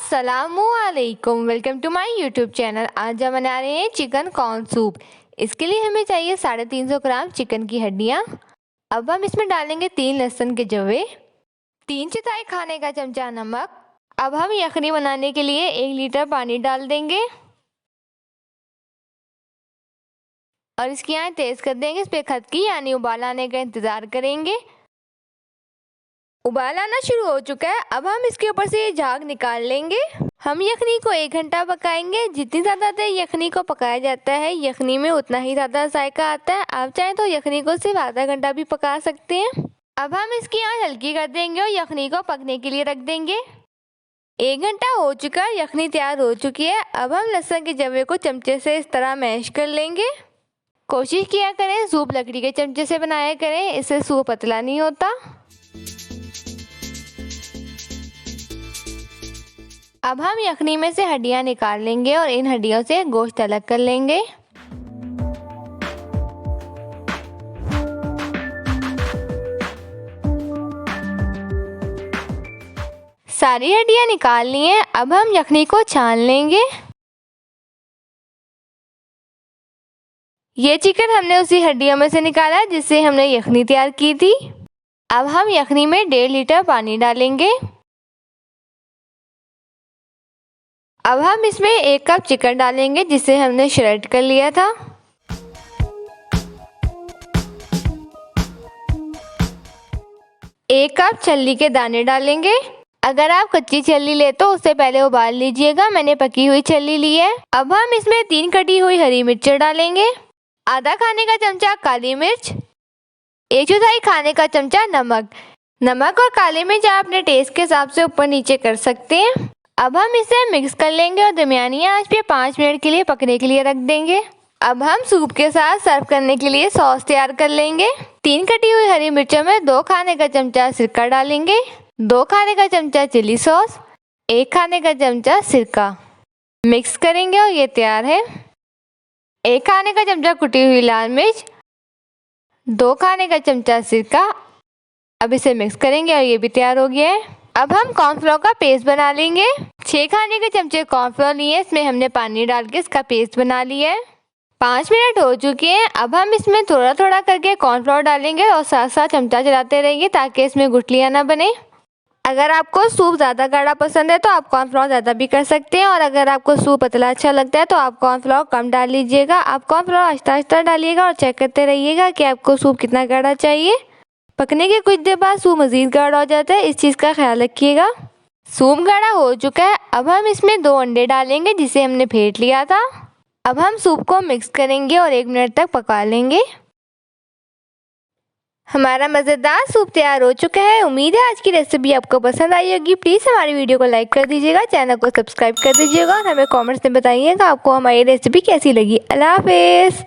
अस्सलामुअलैकुम, welcome to my YouTube channel. आज हम बना रहे हैं चिकन कॉर्न सूप। इसके लिए हमें चाहिए 350 ग्राम चिकन की हड्डियाँ। अब हम इसमें डालेंगे 3 लहसुन के जवे, 3/4 खाने का चमचा नमक। अब हम यखनी बनाने के लिए 1 लीटर पानी डाल देंगे और इसकी आंच तेज़ कर देंगे। इस पर खदकी यानी उबाल आने का इंतज़ार करेंगे। उबाल आना शुरू हो चुका है। अब हम इसके ऊपर से ये झाग निकाल लेंगे। हम यखनी को 1 घंटा पकाएंगे। जितनी ज़्यादा देर यखनी को पकाया जाता है यखनी में उतना ही ज़्यादा जायका आता है। आप चाहें तो यखनी को सिर्फ आधा घंटा भी पका सकते हैं। अब हम इसकी आंच हल्की कर देंगे और यखनी को पकने के लिए रख देंगे। 1 घंटा हो चुका है, यखनी तैयार हो चुकी है। अब हम लहसुन के जवे को चमचे से इस तरह मैश कर लेंगे। कोशिश किया करें सूप लकड़ी के चमचे से बनाया करें, इससे सूप पतला नहीं होता। अब हम यखनी में से हड्डियां निकाल लेंगे और इन हड्डियों से गोश्त अलग कर लेंगे। सारी हड्डियां निकाल ली हैं। अब हम यखनी को छान लेंगे। ये चिकन हमने उसी हड्डियों में से निकाला है जिससे हमने यखनी तैयार की थी। अब हम यखनी में 1.5 लीटर पानी डालेंगे। अब हम इसमें 1 कप चिकन डालेंगे जिसे हमने श्रेड कर लिया था। एक कप छल्ली के दाने डालेंगे। अगर आप कच्ची छल्ली ले तो उससे पहले उबाल लीजिएगा, मैंने पकी हुई छल्ली ली है। अब हम इसमें 3 कटी हुई हरी मिर्च डालेंगे, आधा खाने का चमचा काली मिर्च, 1/4 खाने का चमचा नमक। नमक और काली मिर्च आप अपने टेस्ट के हिसाब से ऊपर नीचे कर सकते हैं। अब हम इसे मिक्स कर लेंगे और दरमियानी आंच पे 5 मिनट के लिए पकने के लिए रख देंगे। अब हम सूप के साथ सर्व करने के लिए सॉस तैयार कर लेंगे। 3 कटी हुई हरी मिर्चों में 2 खाने का चमचा सिरका डालेंगे, 2 खाने का चमचा चिली सॉस, 1 खाने का चमचा सिरका। मिक्स करेंगे और ये तैयार है। 1 खाने का चमचा कुटी हुई लाल मिर्च, 2 खाने का चमचा सिरका। अब इसे मिक्स करेंगे और ये भी तैयार हो गया है। अब हम कॉर्नफ्लोर का पेस्ट बना लेंगे। 6 खाने के चमचे कॉर्नफ्लोर लिए, इसमें हमने पानी डाल के इसका पेस्ट बना लिया है। 5 मिनट हो चुके हैं। अब हम इसमें थोड़ा थोड़ा करके कॉर्नफ्लोर डालेंगे और साथ साथ चमचा चलाते रहेंगे ताकि इसमें गुठलियाँ ना बने। अगर आपको सूप ज़्यादा गाढ़ा पसंद है तो आप कॉर्नफ्लोर ज़्यादा भी कर सकते हैं और अगर आपको सूप पतला अच्छा लगता है तो आप कॉर्नफ्लोर कम डाल लीजिएगा। आप कॉर्नफ्लोर आहिस्ता आहिस्ता डालिएगा और चेक करते रहिएगा कि आपको सूप कितना गाढ़ा चाहिए। पकने के कुछ देर बाद सूप मज़ीद गाढ़ा हो जाता है, इस चीज़ का ख्याल रखिएगा। सूप गाढ़ा हो चुका है। अब हम इसमें 2 अंडे डालेंगे जिसे हमने फेंट लिया था। अब हम सूप को मिक्स करेंगे और 1 मिनट तक पका लेंगे। हमारा मज़ेदार सूप तैयार हो चुका है। उम्मीद है आज की रेसिपी आपको पसंद आई होगी। प्लीज़ हमारी वीडियो को लाइक कर दीजिएगा, चैनल को सब्सक्राइब कर दीजिएगा और हमें कमेंट्स में बताइएगा आपको हमारी रेसिपी कैसी लगी। अल्लाह हाफिज़।